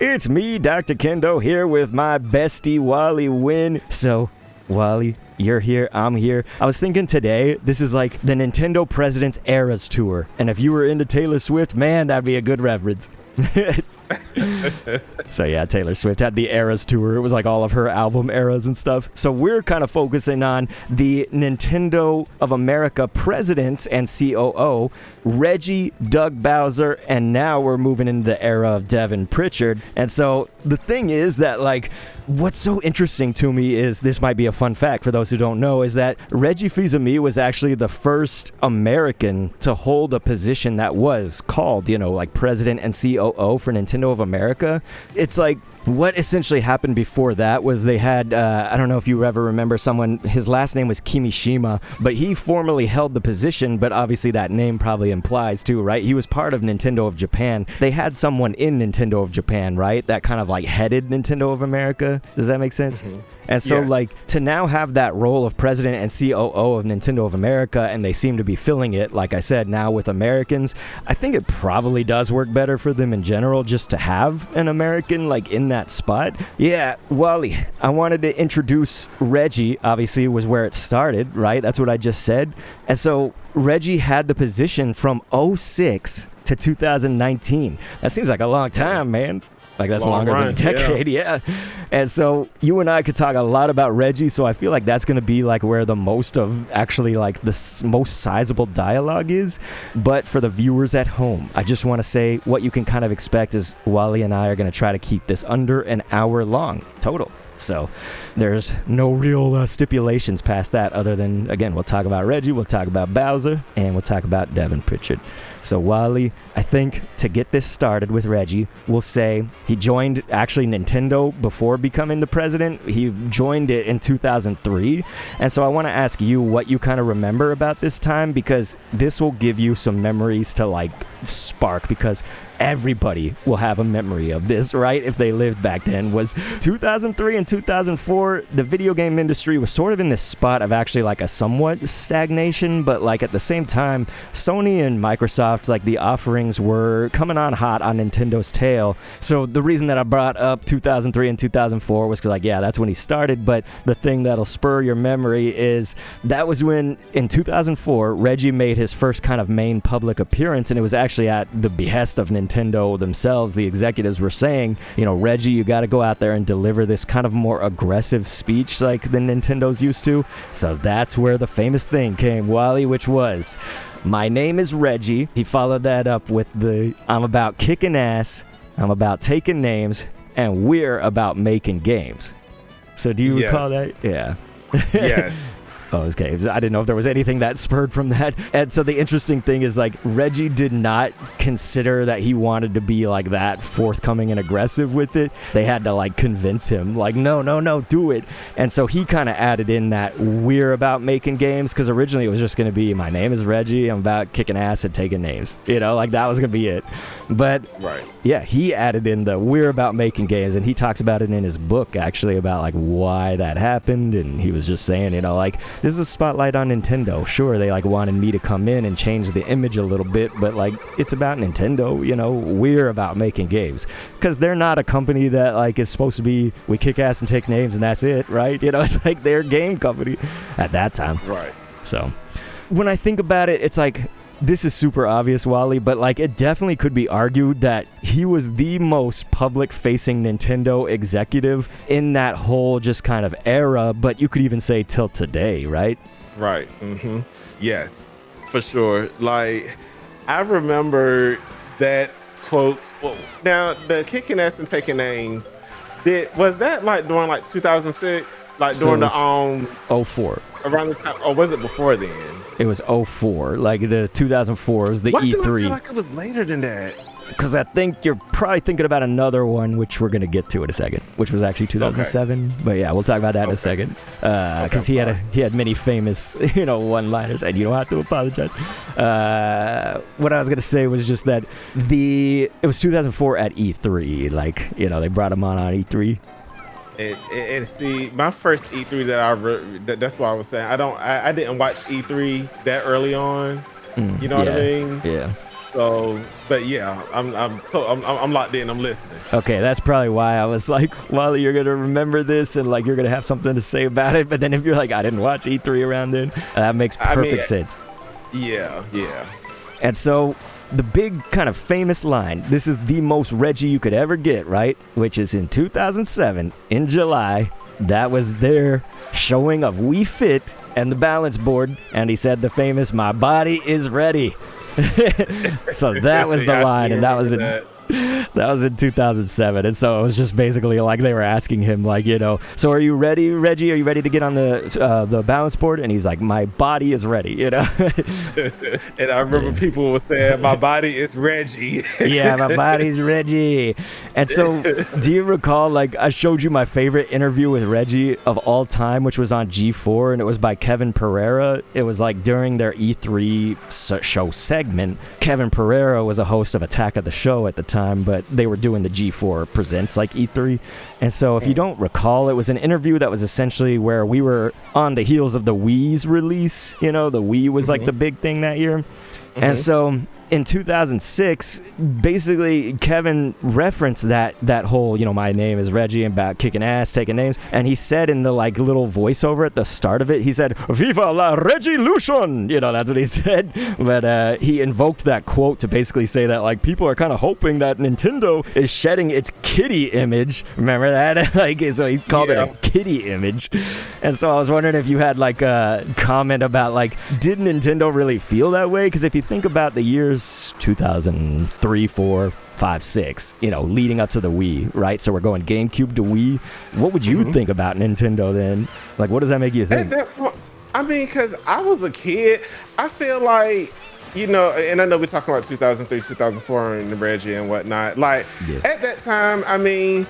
It's me, Dr. Kendo, here with my bestie, Wally Wynn. So, Wally, you're here, I'm here. I was thinking today, this is like the Nintendo President's Eras Tour. And if you were into Taylor Swift, man, that'd be a good reference. So yeah, Taylor Swift had the Eras Tour. It was like all of her album eras and stuff. So we're kind of focusing on the Nintendo of America presidents and COO, Reggie, Doug Bowser, and now we're moving into the era of Devon Pritchard. And so the thing is that, like, what's so interesting to me is, this might be a fun fact for those who don't know, is that Reggie Fils-Aime was actually the first American to hold a position that was called, like president and COO for Nintendo of America. It's like, what essentially happened before that was they had, I don't know if you ever remember someone, his last name was Kimishima, but he formerly held the position, but obviously that name probably implies too, right? He was part of Nintendo of Japan. They had someone in Nintendo of Japan, right? That kind of like headed Nintendo of America. Does that make sense? Mm-hmm. And so, yes, like, to now have that role of president and COO of Nintendo of America, and they seem to be filling it, like I said, now with Americans, I think it probably does work better for them in general just to have an American, like, in that spot. Yeah, Wally, I wanted to introduce Reggie. Obviously, was where it started, right? That's what I just said. And so, Reggie had the position from 2006 to 2019. That seems like a long time, man. Like, that's longer than a decade, yeah. And so you and I could talk a lot about Reggie, so I feel like that's going to be like where the most of actually like the most sizable dialogue is. But for the viewers at home, I just want to say what you can kind of expect is Wally and I are going to try to keep this under an hour long total. So there's no real stipulations past that, other than, again, we'll talk about Reggie, we'll talk about Bowser, and we'll talk about Devon Pritchard. So Wally, I think to get this started with Reggie, we'll say he joined actually Nintendo before becoming the president. He joined it in 2003. And so I want to ask you what you kind of remember about this time, because this will give you some memories to like spark, because everybody will have a memory of this, right? If they lived back then. Was 2003 and 2004, the video game industry was sort of in this spot of actually like a somewhat stagnation, but like at the same time, Sony and Microsoft, like the offerings were coming on hot on Nintendo's tail. So the reason that I brought up 2003 and 2004 was because, like, yeah, that's when he started, but the thing that'll spur your memory is that was when, in 2004, Reggie made his first kind of main public appearance, and it was actually at the behest of Nintendo themselves. The executives were saying, Reggie, you got to go out there and deliver this kind of more aggressive speech like the Nintendo's used to. So that's where the famous thing came, Wally, which was, "My name is Reggie." He followed that up with the, "I'm about kicking ass, I'm about taking names, and we're about making games." So do you recall that? Yeah. Yes. Oh, okay. I didn't know if there was anything that spurred from that. And so the interesting thing is, like, Reggie did not consider that he wanted to be like that forthcoming and aggressive with it. They had to like convince him, like, no, do it. And so he kind of added in that "we're about making games," because originally it was just going to be, "My name is Reggie, I'm about kicking ass and taking names." Like that was going to be it. But right. Yeah, he added in the "we're about making games," and he talks about it in his book, actually, about like why that happened. And he was just saying, like, this is a spotlight on Nintendo. Sure, they like wanted me to come in and change the image a little bit, but like, it's about Nintendo, we're about making games. Because they're not a company that like is supposed to be, we kick ass and take names and that's it, right? It's like their game company at that time. Right. So when I think about it, it's like, this is super obvious, Wally, but like it definitely could be argued that he was the most public-facing Nintendo executive in that whole just kind of era, but you could even say till today, right? Right. Mm-hmm. Yes, for sure. Like, I remember that quote. Well, now, the kicking ass and taking names, was that like during like 2006? Like during the 04. Around this time, or was it before then? It was 04, like the 2004 was the E3. Why do I feel like it was later than that? Because I think you're probably thinking about another one, which we're going to get to in a second, which was actually 2007. Okay. But yeah, we'll talk about that in a second. Because he had many famous, one-liners, and you don't have to apologize. What I was going to say was just that it was 2004 at E3. Like, they brought him on E3. And see, my first E3 that's why I was saying I didn't watch E3 that early on. You know what I mean? Yeah. So, but yeah, I'm locked in. I'm listening. Okay, that's probably why I was like, Wally, you're gonna remember this and like you're gonna have something to say about it. But then if you're like, I didn't watch E3 around then, that makes perfect sense. Yeah. And so the big kind of famous line, this is the most Reggie you could ever get, right? Which is in 2007, in July, that was their showing of Wii Fit and the balance board. And he said the famous, "My body is ready." So that was the line, and that was in 2007. And so it was just basically like they were asking him, like, so are you ready, Reggie? Are you ready to get on the balance board? And he's like, "My body is ready," And I remember people were saying, "My body is Reggie." Yeah, my body's Reggie. And so do you recall, like, I showed you my favorite interview with Reggie of all time, which was on G4, and it was by Kevin Pereira. It was like during their E3 show segment. Kevin Pereira was a host of Attack of the Show at the time, but they were doing the G4 Presents like E3. And so if you don't recall, it was an interview that was essentially where we were on the heels of the Wii's release. The Wii was like the big thing that year. And so in 2006, basically Kevin referenced that whole, my name is Reggie and about kicking ass, taking names. And he said in the like little voiceover at the start of it, he said, "Viva la Regilution!" That's what he said. But he invoked that quote to basically say that like people are kind of hoping that Nintendo is shedding its kitty image. Remember that? Like, so he called it a kitty image. And so I was wondering if you had like a comment about like, did Nintendo really feel that way? Because if you think about the years 2003, 4, 5, 6, leading up to the Wii, right? So we're going GameCube to Wii. What would you think about Nintendo then? Like, what does that make you think? At that point, I mean, because I was a kid, I feel like, and I know we're talking about 2003, 2004 and Reggie and whatnot. Like, at that time, I mean,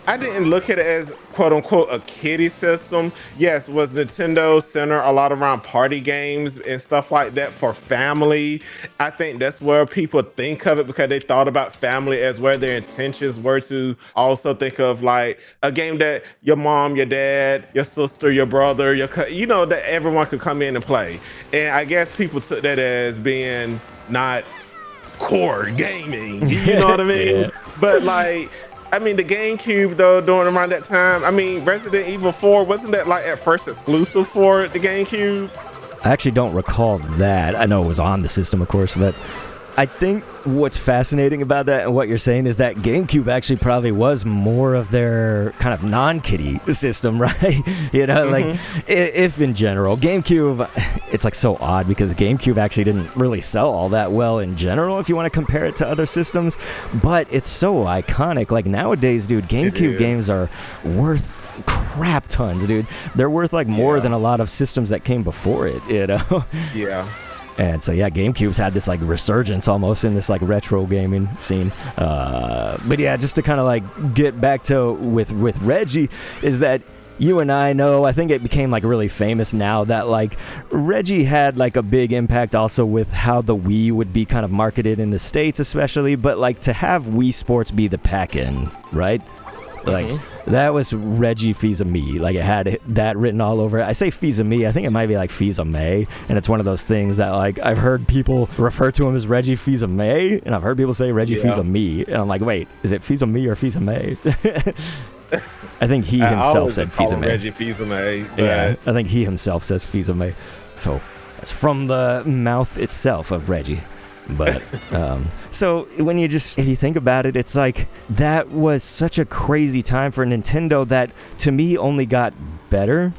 I didn't look at it as quote unquote a kiddie system. Yes, was Nintendo center a lot around party games and stuff like that for family. I think that's where people think of it because they thought about family as where their intentions were to also think of like a game that your mom, your dad, your sister, your brother, that everyone could come in and play. And I guess people took that as being not core gaming. You know what I mean? Yeah. But like, I mean, the GameCube, though, during around that time, I mean, Resident Evil 4, wasn't that like at first exclusive for the GameCube? I actually don't recall that. I know it was on the system, of course, but I think what's fascinating about that and what you're saying is that GameCube actually probably was more of their kind of non-kiddie system, right? Like if in general, GameCube, it's like so odd because GameCube actually didn't really sell all that well in general if you want to compare it to other systems, but it's so iconic. Like nowadays, dude, GameCube games are worth crap tons, dude. They're worth like more than a lot of systems that came before it, Yeah. And so, GameCube's had this, like, resurgence almost in this, like, retro gaming scene. But, yeah, just to kind of, like, get back to with Reggie, is that you and I know, I think it became, like, really famous now that, like, Reggie had, like, a big impact also with how the Wii would be kind of marketed in the States especially. But, like, to have Wii Sports be the pack-in, right? Like, that was Reggie Fils-Aime. Like, it had that written all over it. I say Fils-Aime, I think it might be like Fils-Aime. And it's one of those things that, like, I've heard people refer to him as Reggie Fils-Aime, and I've heard people say Reggie Fils-Aime. And I'm like, wait, is it Fils-Aime or Fils-Aime? I think he himself said Fils-Aime. Reggie Fils-Aime. Yeah, I think he himself says Fils-Aime. So, that's from the mouth itself of Reggie. But so when if you think about it, it's like that was such a crazy time for Nintendo that to me only got better.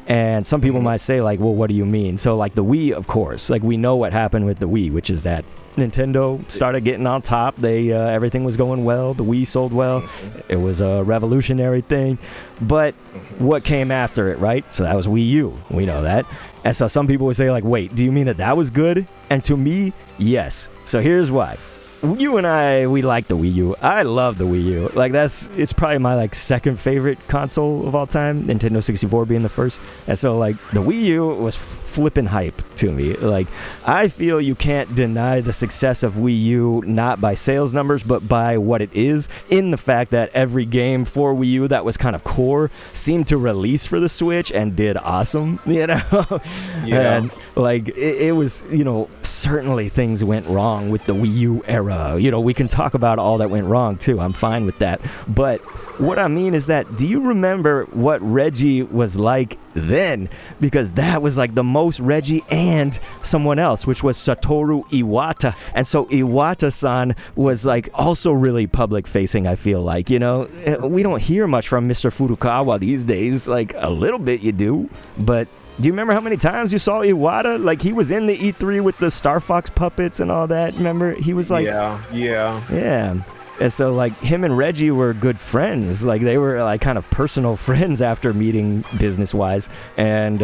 And some people might say like, well, what do you mean? So like the Wii, of course, like we know what happened with the Wii, which is that Nintendo started getting on top. They everything was going well. The Wii sold well. It was a revolutionary thing. But what came after it, right? So that was Wii U. We know that. And so some people would say like, wait, do you mean that was good? And to me, yes. So here's why. you and I, we like the Wii U. I love the Wii U. Like, it's probably my, like, second favorite console of all time, Nintendo 64 being the first. And so, like, the Wii U was flipping hype to me. Like, I feel you can't deny the success of Wii U, not by sales numbers, but by what it is, in the fact that every game for Wii U that was kind of core seemed to release for the Switch and did awesome, you know? Yeah. And, like, it was, you know, certainly things went wrong with the Wii U era. You know, we can talk about all that went wrong too. I'm fine with that. But what I mean is that, do you remember what Reggie was like then? Because that was like the most Reggie and someone else, which was Satoru Iwata. And so Iwata-san was like also really public facing, I feel like, you know. We don't hear much from Mr. Furukawa these days. Like, a little bit you do, but do you remember how many times you saw Iwata? Like, he was in the E3 with the Star Fox puppets and all that. Remember? He was like... Yeah. And so, like, him and Reggie were good friends. Like, they were, like, kind of personal friends after meeting business-wise. And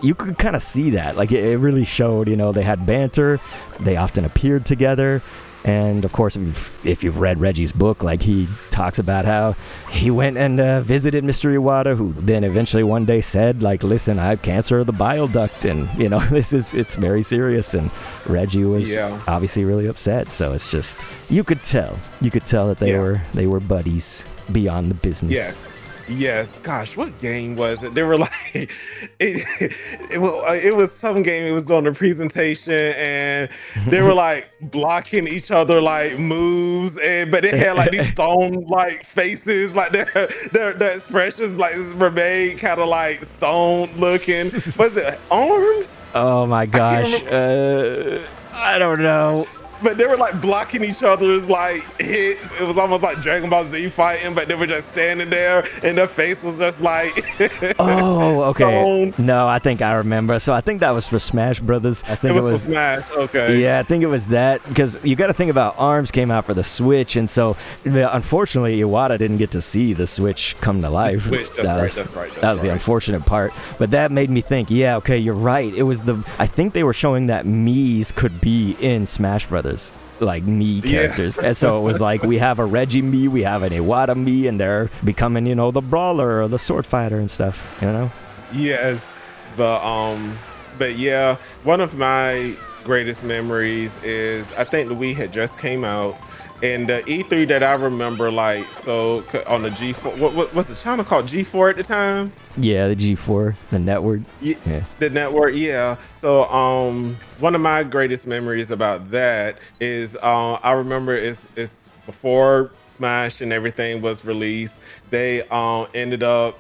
you could kind of see that. Like, it really showed, you know, they had banter. They often appeared together. And, of course, if you've read Reggie's book, like, he talks about how he went and visited Mr. Iwata, who then eventually one day said, like, listen, I have cancer of the bile duct, and, you know, it's very serious. And Reggie was obviously really upset. So it's just, you could tell that they were buddies beyond the business. Yes. Gosh, what game was it? They were like, it was some game. It was doing a presentation, and they were like blocking each other like moves, but it had like these stone like faces, like their expressions like were made kind of like stone looking. Was it arms? Oh my gosh, I don't know. But they were like blocking each other's like hits. It was almost like Dragon Ball Z fighting, but they were just standing there and their face was just like oh, okay. Stone. No, I think I remember. So I think that was for Smash Brothers. I think it was for Smash. Okay. Yeah, I think it was that, because you got to think about ARMS came out for the Switch, and so unfortunately Iwata didn't get to see the Switch come to life. The Switch, that's right. That was the unfortunate part. But that made me think, yeah, okay, you're right. It was I think they were showing that Mii's could be in Smash Brothers. Like Mii characters. And so it was like, we have a Reggie Mii, we have an Iwata Mii, and they're becoming, you know, the brawler or the sword fighter and stuff, you know? Yes. But yeah, one of my greatest memories is, I think the Wii had just came out, and the E3 that I remember, like, so on the G4, what was the channel called? G4 at the time? Yeah, the G4, the network. Yeah. The network, yeah. So one of my greatest memories about that is I remember it's before Smash and everything was released, they ended up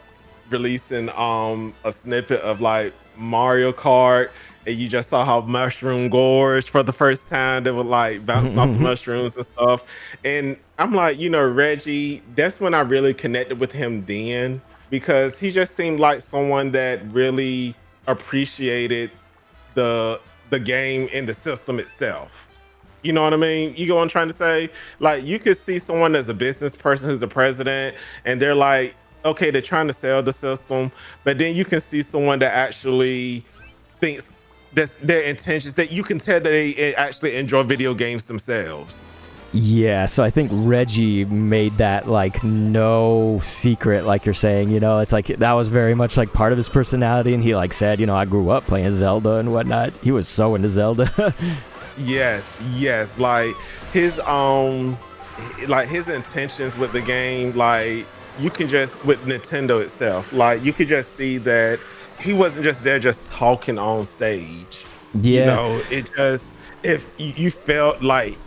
releasing a snippet of like Mario Kart, and you just saw how Mushroom Gorge for the first time, they were like bouncing off the mushrooms and stuff. And I'm like, you know, Reggie, that's when I really connected with him then, because he just seemed like someone that really appreciated the game and the system itself. You know what I mean? You know what I'm trying to say? Like, you could see someone as a business person who's a president, and they're like, okay, they're trying to sell the system, but then you can see someone that actually thinks that's their intentions, that you can tell that they actually enjoy video games themselves. Yeah, so I think Reggie made that like no secret, like you're saying, you know, it's like that was very much like part of his personality, and he like said, you know, I grew up playing Zelda and whatnot. He was so into Zelda. Yes, like his intentions with the game, like you can just, with Nintendo itself, like you could just see that he wasn't just there just talking on stage. Yeah, you know, it just, if you felt like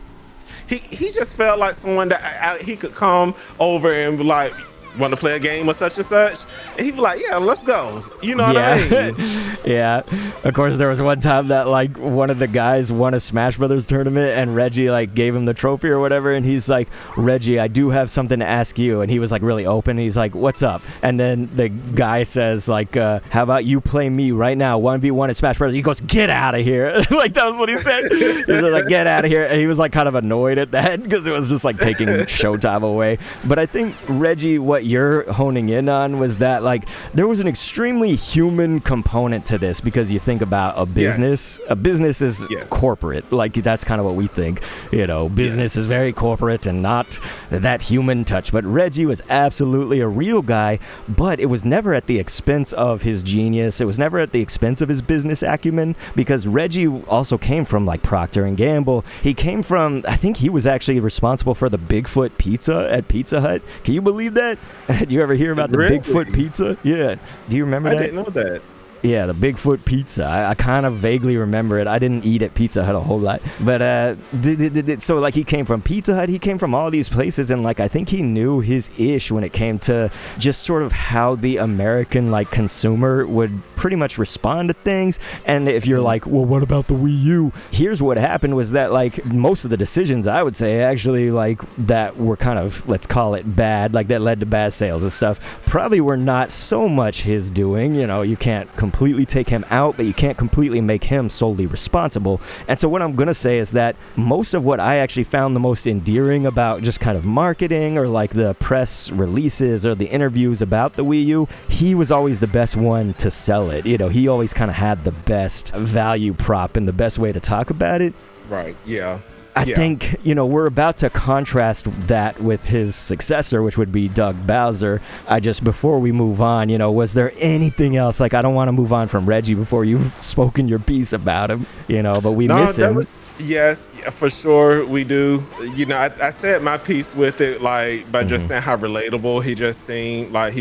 he just felt like someone that he could come over and be like, want to play a game or such and such, and he'd be like, yeah, let's go. You know what I mean? Yeah. Of course, there was one time that like one of the guys won a Smash Brothers tournament, and Reggie like gave him the trophy or whatever, and he's like, Reggie, I do have something to ask you. And he was like really open. He's like, what's up? And then the guy says like, how about you play me right now, 1v1 at Smash Brothers? He goes, get out of here. Like that was what he said. He was like, get out of here. And he was like kind of annoyed at that because it was just like taking showtime away. But I think Reggie, what what you're honing in on was that like there was an extremely human component to this, because you think about a business. A business is corporate. Like that's kind of what we think. Business is very corporate and not that human touch. But Reggie was absolutely a real guy, but it was never at the expense of his genius. It was never at the expense of his business acumen, because Reggie also came from like Procter and Gamble. He came from, I think he was actually responsible for the Bigfoot pizza at Pizza Hut. Can you believe that? Did you ever hear about the Bigfoot pizza? Yeah. Do you remember that? I didn't know that. Yeah, the Bigfoot pizza. I kind of vaguely remember it. I didn't eat at Pizza Hut a whole lot. But so like he came from Pizza Hut, he came from all these places, and like I think he knew his ish when it came to just sort of how the American like consumer would pretty much respond to things. And if you're like, well, what about the Wii U? Here's what happened was that like most of the decisions, I would say, actually like that were kind of, let's call it bad, like that led to bad sales and stuff, probably were not so much his doing. You can't completely take him out, but you can't completely make him solely responsible. And so what I'm going to say is that most of what I actually found the most endearing about just kind of marketing or like the press releases or the interviews about the Wii U, he was always the best one to sell it. He always kind of had the best value prop and the best way to talk about it. Right, yeah. I think, we're about to contrast that with his successor, which would be Doug Bowser. Before we move on, was there anything else? Like, I don't want to move on from Reggie before you've spoken your piece about him, but we miss him. Yes, for sure we do. I said my piece with it, like, by just saying how relatable he just seemed like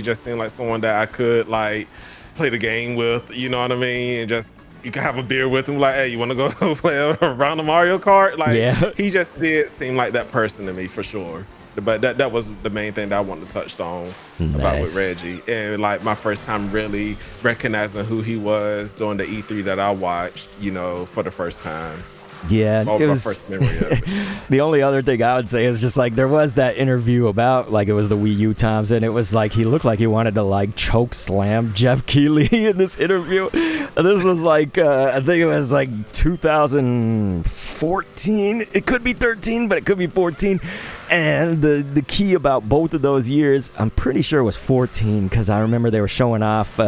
someone that I could, like, play the game with, you know what I mean? And just, you can have a beer with him, like, hey, you want to go play a round of Mario Kart? Like, he just did seem like that person to me, for sure. But that was the main thing that I wanted to touch on about with Reggie. And like my first time really recognizing who he was during the E3 that I watched, for the first time. Yeah, it was my first memory of it. The only other thing I would say is just like there was that interview about like it was the Wii U times, and it was like he looked like he wanted to like choke slam Jeff Keighley in this interview. This was like I think it was like 2014. It could be 13, but it could be 14. And the key about both of those years, I'm pretty sure it was 14, because I remember they were showing off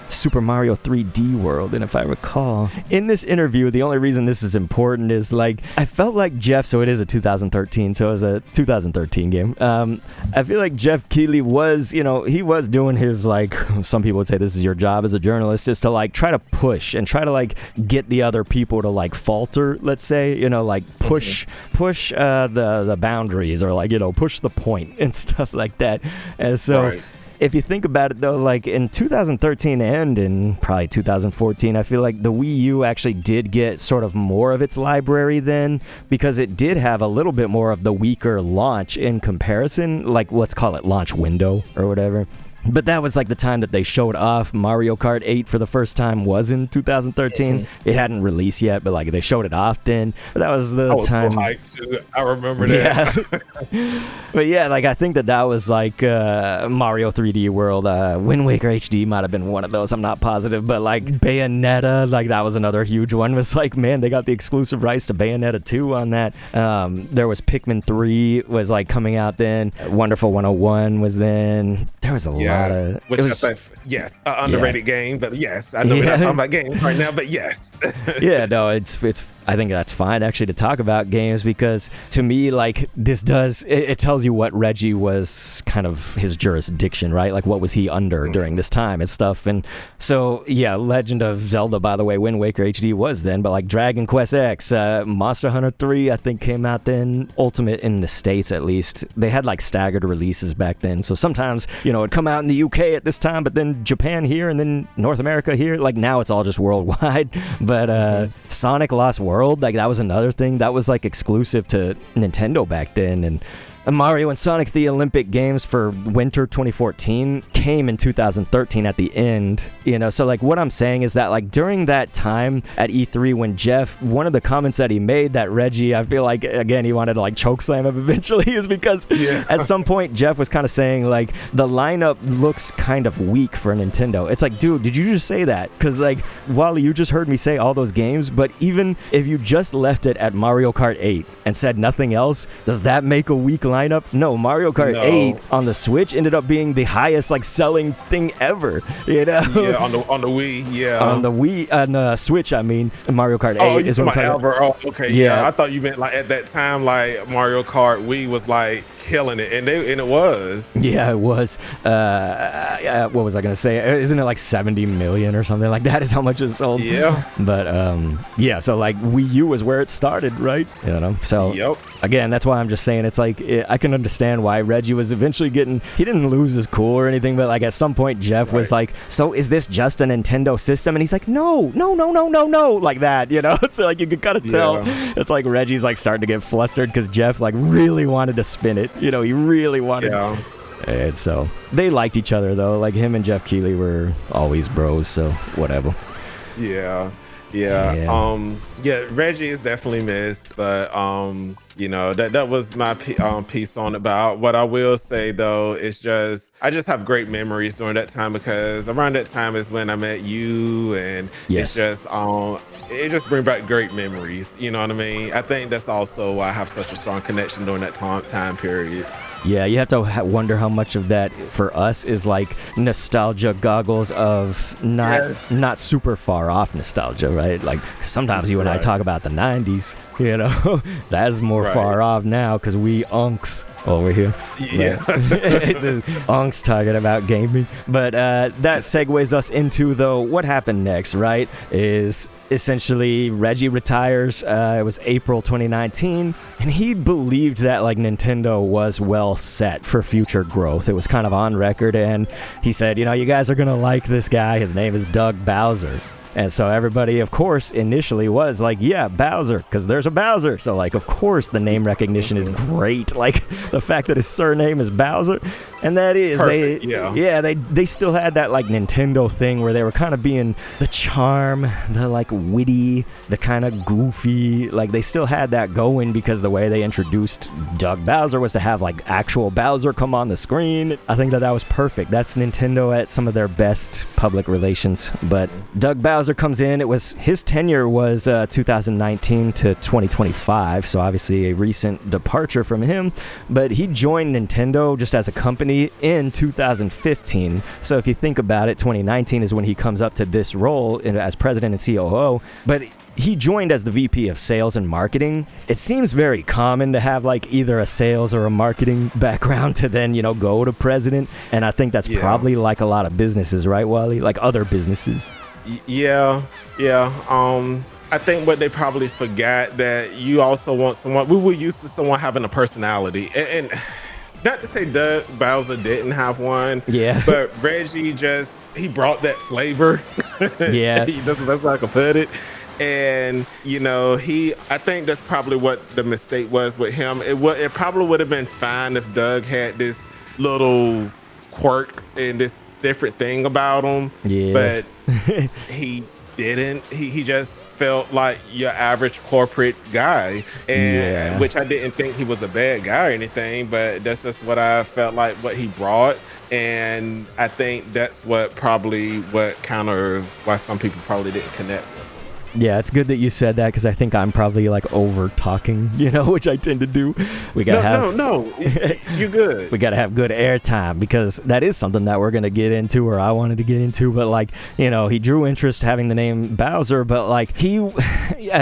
Super Mario 3D World. And if I recall, in this interview, the only reason this is important is like, I felt like Jeff, so it is a 2013, so it was a 2013 game. I feel like Jeff Keighley was, he was doing his, like, some people would say this is your job as a journalist, is to like try to push and try to like get the other people to like falter, let's say, like push the boundaries, or like, push the point and stuff like that. And so if you think about it though, like in 2013 and in probably 2014, I feel like the Wii U actually did get sort of more of its library then, because it did have a little bit more of the weaker launch in comparison, like let's call it launch window or whatever. But that was like the time that they showed off Mario Kart 8 for the first time was in 2013. It hadn't released yet, but like they showed it off then. But that was the time. I was so hyped too. I remember that. Yeah. But yeah, like I think that was like Mario 3D World. Wind Waker HD might have been one of those. I'm not positive, but like Bayonetta, like that was another huge one. It was like, man, they got the exclusive rights to Bayonetta 2 on that. There was Pikmin 3 was like coming out then. Wonderful 101 was then. There was a lot. Yes, underrated game, but yes, I know we're not talking about games right now, but yes. Yeah, no, it's I think that's fine actually to talk about games, because to me, like this it tells you what Reggie was kind of his jurisdiction, right? Like what was he under during this time and stuff. And so yeah, Legend of Zelda, by the way, Wind Waker HD was then, but like Dragon Quest X, Monster Hunter 3 I think came out then, Ultimate in the States at least. They had like staggered releases back then, so sometimes it'd come out in the UK at this time, but then Japan here, and then North America here. Like now it's all just worldwide. But Sonic Lost World, like that was another thing that was like exclusive to Nintendo back then. And Mario and Sonic the Olympic Games for winter 2014 came in 2013 at the end, so like what I'm saying is that like during that time at E3 when Jeff, one of the comments that he made that Reggie, I feel like again he wanted to like chokeslam him eventually, is because at some point Jeff was kind of saying like the lineup looks kind of weak for Nintendo. It's like, dude, did you just say that? Because like Wally, you just heard me say all those games, but even if you just left it at Mario Kart 8 and said nothing else, does that make a weak lineup lineup? No, Mario Kart 8 on the Switch ended up being the highest like selling thing ever. You know? Yeah, on the Wii. Yeah, on the Switch. I mean, Mario Kart 8 Oh, you is what I'm talking ever? about. Oh, okay. Yeah. Yeah, I thought you meant like at that time, like Mario Kart Wii was like killing it, and it was. Yeah, it was. What was I gonna say? Isn't it like 70 million or something like that? Is how much it sold. Yeah. But yeah. So like Wii U was where it started, right? You know. So Yep. Again, that's why I'm just saying it's like I can understand why Reggie was eventually getting. He didn't lose his cool or anything, but like at some point Jeff was like, "So is this just a Nintendo system?" And he's like, "No, like that." You know. So like you could kind of tell. It's like Reggie's like starting to get flustered because Jeff like really wanted to spin it. You know, he really wanted. Yeah. And so they liked each other though. Like him and Jeff Keighley were always bros. So whatever. Yeah. Reggie is definitely missed, but you know, that was my piece on it. But what I will say though is I just have great memories during that time, because around that time is when I met you, and yes. It's just it just brings back great memories. You know what I mean? I think that's also why I have such a strong connection during that time period. Yeah, you have to wonder how much of that for us is like nostalgia goggles of not super far off nostalgia, right? Like sometimes you and I talk about the 90s, you know, that's more far off now because we unks over here. Yeah. The unks talking about gaming. But that segues us into what happened next, right? Is essentially Reggie retires. It was April 2019, and he believed that like Nintendo was well set for future growth. It was kind of on record, and he said, you know, you guys are gonna like this guy. His name is Doug Bowser. And so everybody, of course, initially was like, yeah, Bowser, because there's a Bowser. So, like, of course, the name recognition is great. Like, the fact that his surname is Bowser. And that is, they still had that, like, Nintendo thing where they were kind of being the charm, the, like, witty, the kind of goofy. Like, they still had that going because the way they introduced Doug Bowser was to have, like, actual Bowser come on the screen. I think that was perfect. That's Nintendo at some of their best public relations. But Doug Bowser comes in. His tenure was 2019 to 2025, so obviously a recent departure from him, but he joined Nintendo just as a company in 2015. So if you think about it, 2019 is when he comes up to this role as president and COO, but he joined as the VP of sales and marketing. It seems very common to have like either a sales or a marketing background to then, you know, go to president, and I think that's probably like a lot of businesses, right, Wally? Like other businesses. Yeah. I think what they probably forgot that you also want someone. We were used to someone having a personality, and not to say Doug Bowser didn't have one. Yeah. But Reggie he brought that flavor. Yeah. That's the best way I could put it. And you know, I think that's probably what the mistake was with him. It probably would have been fine if Doug had this little quirk and this different thing about him. Yes. But he didn't. He just felt like your average corporate guy, and which I didn't think he was a bad guy or anything, but that's just what I felt like what he brought. And I think that's what kind of why some people probably didn't connect with. Yeah, it's good that you said that because I think I'm probably like over talking, you know, which I tend to do. We gotta No, you're good. We gotta have good airtime because that is something that we're gonna get into, or I wanted to get into. But like, you know, he drew interest having the name Bowser, but like he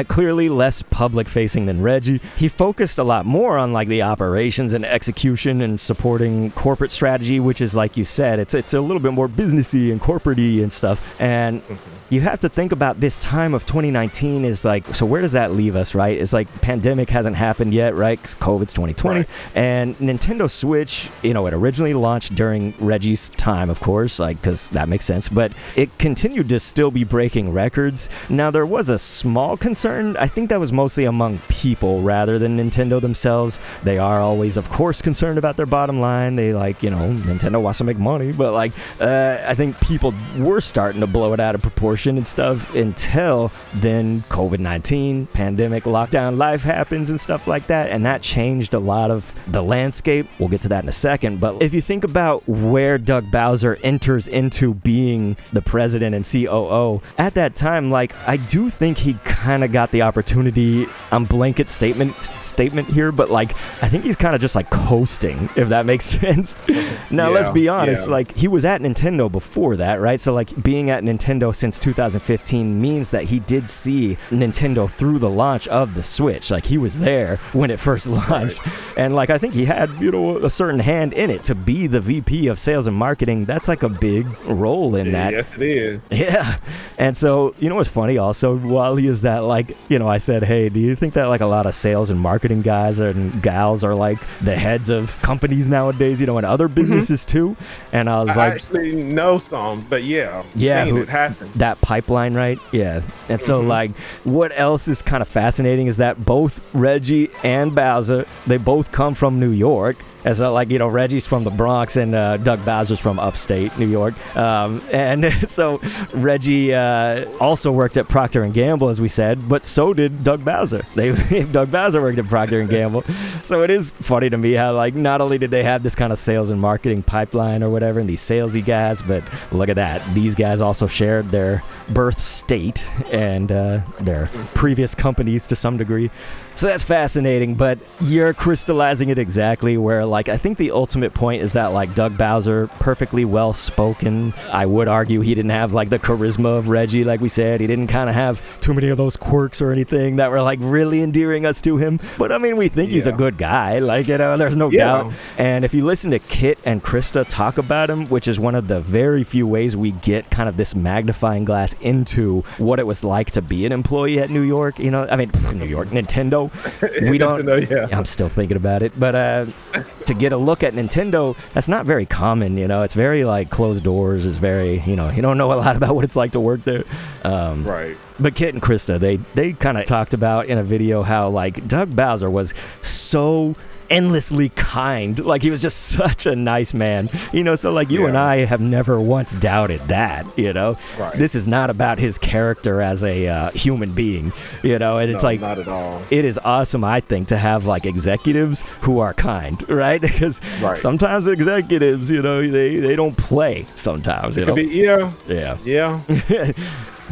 clearly less public facing than Reggie. He focused a lot more on like the operations and execution and supporting corporate strategy, which is like you said, it's a little bit more businessy and corporate-y and stuff. And you have to think about this time of 2019 is like, so where does that leave us, right? It's like pandemic hasn't happened yet, right? Because COVID's 2020. Right. And Nintendo Switch, you know, it originally launched during Reggie's time, of course, like, because that makes sense. But it continued to still be breaking records. Now, there was a small concern. I think that was mostly among people rather than Nintendo themselves. They are always, of course, concerned about their bottom line. They like, you know, Nintendo wants to make money. But like, I think people were starting to blow it out of proportion and stuff until then COVID-19, pandemic, lockdown, life happens and stuff like that, and that changed a lot of the landscape. We'll get to that in a second, but if you think about where Doug Bowser enters into being the president and COO, at that time, like, I do think he kind of got the opportunity. I'm blanket statement here, but like, I think he's kind of just like coasting, if that makes sense. Now, let's be honest, like, he was at Nintendo before that, right? So like, being at Nintendo since 2015 means that he did see Nintendo through the launch of the Switch. Like, he was there when it first launched. Right. And like, I think he had, you know, a certain hand in it. To be the VP of sales and marketing, that's like a big role in that. Yes, it is. Yeah. And so, you know what's funny also, Wally, is that, like, you know, I said, hey, do you think that like a lot of sales and marketing guys and gals are like the heads of companies nowadays, you know, and other businesses too? And I was I like, actually know some, but yeah, it happen. That pipeline, right? Yeah. And so like, what else is kind of fascinating is that both Reggie and Bowser, they both come from New York. And so, like, you know, Reggie's from the Bronx and Doug Bowser's from upstate New York. And so Reggie also worked at Procter & Gamble, as we said, but so did Doug Bowser. Doug Bowser worked at Procter & Gamble. So it is funny to me how, like, not only did they have this kind of sales and marketing pipeline or whatever, and these salesy guys, but look at that. These guys also shared their birth state and their previous companies to some degree. So that's fascinating, but you're crystallizing it exactly where, like, I think the ultimate point is that, like, Doug Bowser, perfectly well-spoken. I would argue he didn't have, like, the charisma of Reggie, like we said. He didn't kind of have too many of those quirks or anything that were, like, really endearing us to him. But, I mean, we think he's a good guy. Like, you know, there's no doubt. And if you listen to Kit and Krista talk about him, which is one of the very few ways we get kind of this magnifying glass into what it was like to be an employee at New York, you know, I mean, New York, Nintendo. We don't know, I'm still thinking about it, but to get a look at Nintendo, that's not very common, you know. It's very like closed doors. It's very, you know, you don't know a lot about what it's like to work there. Right. But Kit and Krista, they kind of talked about in a video how, like, Doug Bowser was so endlessly kind. Like, he was just such a nice man, you know. So like, you and I have never once doubted that, you know. Right. This is not about his character as a human being, you know. And it's like, not at all. It is awesome, I think, to have like executives who are kind, right? Because sometimes executives, you know, they don't play sometimes, you know. Yeah.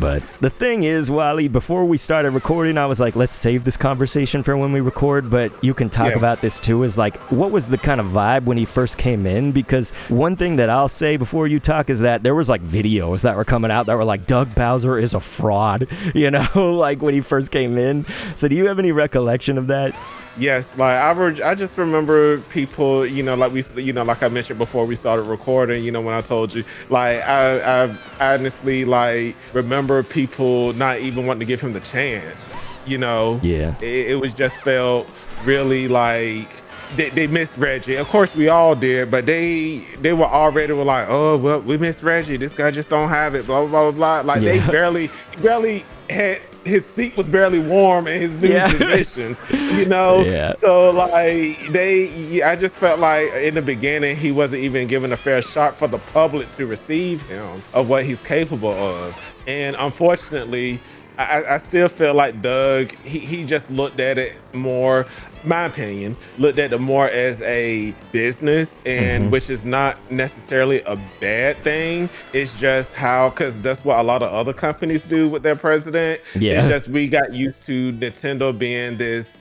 But the thing is, Wally, before we started recording, I was like, let's save this conversation for when we record, but you can talk about this too, is like, what was the kind of vibe when he first came in? Because one thing that I'll say before you talk is that there was like videos that were coming out that were like, Doug Bowser is a fraud, you know, like when he first came in. So do you have any recollection of that? Yes, like I just remember people, you know, like like I mentioned before we started recording, you know, when I told you, like, I honestly, like, remember people not even wanting to give him the chance, you know. It was just felt really like they missed Reggie. Of course we all did, but they were already like, oh well, we miss Reggie, this guy just don't have it, blah blah blah blah. Like they barely had, his seat was barely warm in his new position, you know. So like I just felt like in the beginning he wasn't even given a fair shot for the public to receive him of what he's capable of. And unfortunately, I still feel like Doug, he just looked at it more, my opinion, looked at it more as a business, and which is not necessarily a bad thing. It's just how, because that's what a lot of other companies do with their president. It's just we got used to Nintendo being this,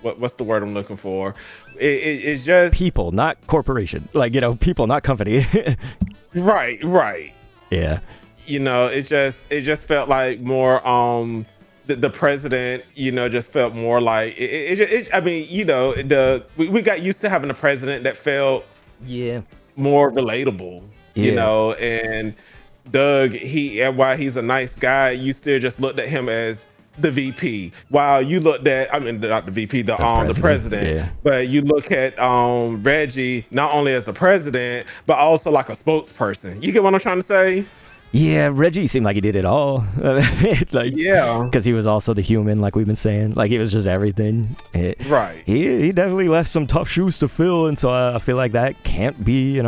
what's the word I'm looking for? It's just people, not corporation. Like, you know, people, not company. Right. Yeah. You know, it just felt like more the president, you know, just felt more like I mean, you know, we got used to having a president that felt more relatable, you know. And Doug, while he's a nice guy, you still just looked at him as the VP, while you looked at, I mean, not the VP, the president. But you look at Reggie not only as the president, but also like a spokesperson. You get what I'm trying to say? Yeah, Reggie seemed like he did it all. Like, Yeah. because he was also the human, like we've been saying. Like, he was just everything. Right. He definitely left some tough shoes to fill, and so I feel like that can't be,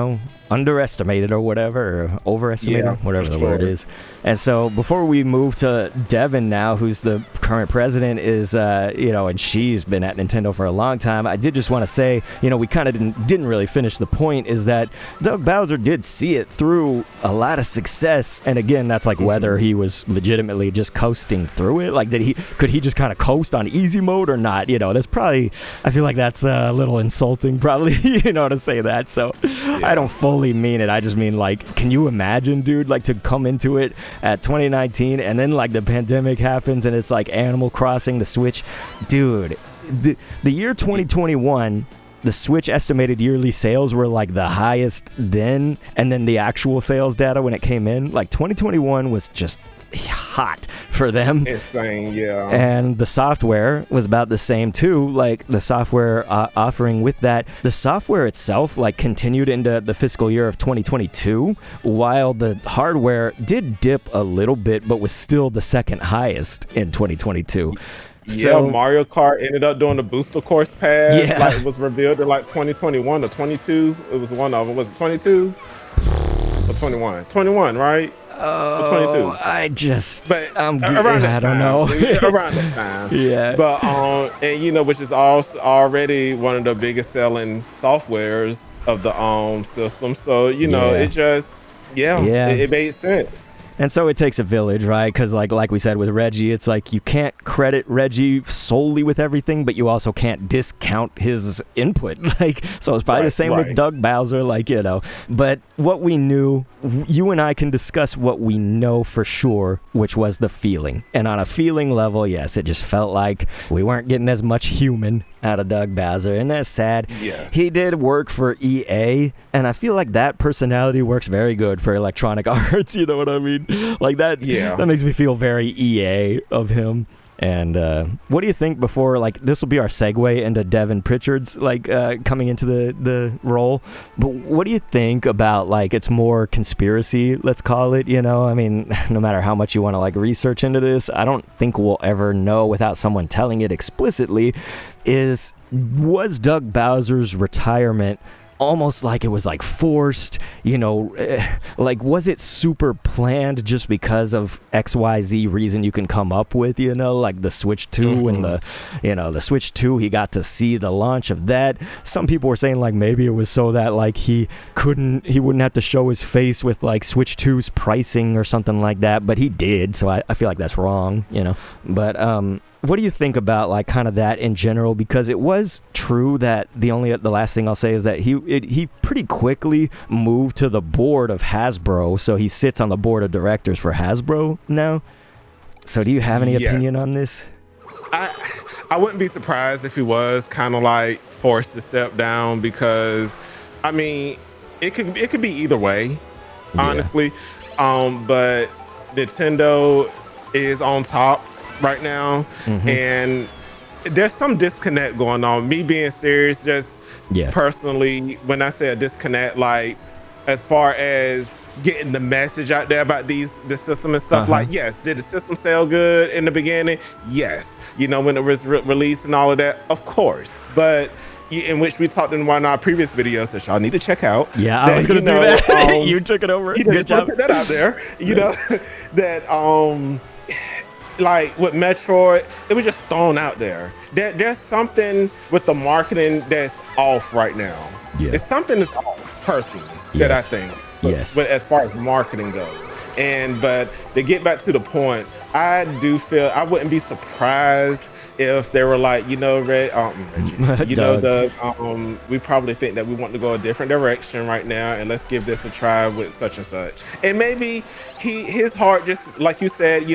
underestimated or whatever, or overestimated, whatever the word is. And so before we move to Devon now, who's the current president, is, and she's been at Nintendo for a long time, I did just want to say, we kind of didn't really finish the point, is that Doug Bowser did see it through a lot of success. And again, that's like whether he was legitimately just coasting through it. Like, could he just kind of coast on easy mode or not? That's probably, I feel like that's a little insulting probably, to say that. So I don't fully mean it. I just mean, like, can you imagine, dude, like, to come into it at 2019 and then like the pandemic happens and it's like Animal Crossing, the Switch, dude, the year 2021, the Switch estimated yearly sales were like the highest then, and then the actual sales data when it came in, like 2021 was just hot for them. Insane, yeah. And the software was about the same too. Like, the software offering with that, the software itself like continued into the fiscal year of 2022, while the hardware did dip a little bit, but was still the second highest in 2022. So, Mario Kart ended up doing the booster course pass. Yeah. Like, it was revealed in like 2021 or 22. It was one of them. Was it 22 or 21? 21, right? Oh, 22. I'm good. I don't know. Around that time. Yeah. But and which is also already one of the biggest selling softwares of the system. So it just it made sense. And so it takes a village, right? Because like we said with Reggie, it's like you can't credit Reggie solely with everything, but you also can't discount his input. Like, so it's probably the same with Doug Bowser, But what we knew, you and I can discuss what we know for sure, which was the feeling. And on a feeling level, yes, it just felt like we weren't getting as much human out of Doug Bowser, and that's sad. Yes. He did work for EA, and I feel like that personality works very good for Electronic Arts, you know what I mean? Like that, that makes me feel very EA of him. And what do you think before, like, this will be our segue into Devon Pritchard's, like, coming into the role, but what do you think about, like, it's more conspiracy, let's call it, I mean, no matter how much you want to, like, research into this, I don't think we'll ever know without someone telling it explicitly, was Doug Bowser's retirement almost like it was like forced, like, was it super planned just because of XYZ reason you can come up with, like the Switch 2 and the Switch 2, he got to see the launch of that. Some people were saying like maybe it was so that like he wouldn't have to show his face with like Switch 2's pricing or something like that, but he did, so I feel like that's wrong, but what do you think about like kind of that in general? Because it was true that the last thing I'll say is that he pretty quickly moved to the board of Hasbro, so he sits on the board of directors for Hasbro now. So do you have any opinion on this? I wouldn't be surprised if he was kind of like forced to step down, because I mean it could be either way, honestly. But Nintendo is on top right now, and there's some disconnect going on. Me being serious, just personally, when I say a disconnect, like as far as getting the message out there about the system and stuff, like, yes, did the system sell good in the beginning? Yes. When it was released and all of that, of course. But in which we talked in one of our previous videos that y'all need to check out. Yeah, I was going to do that. You took it over. Good job. Put that out there. Know, that like with Metroid, it was just thrown out there. There's something with the marketing that's off right now. It's something that's off, personally, that I think. But as far as marketing goes. But to get back to the point, I do feel I wouldn't be surprised if they were like, Reggie, we probably think that we want to go a different direction right now, and let's give this a try with such and such. And maybe his heart just, like you said,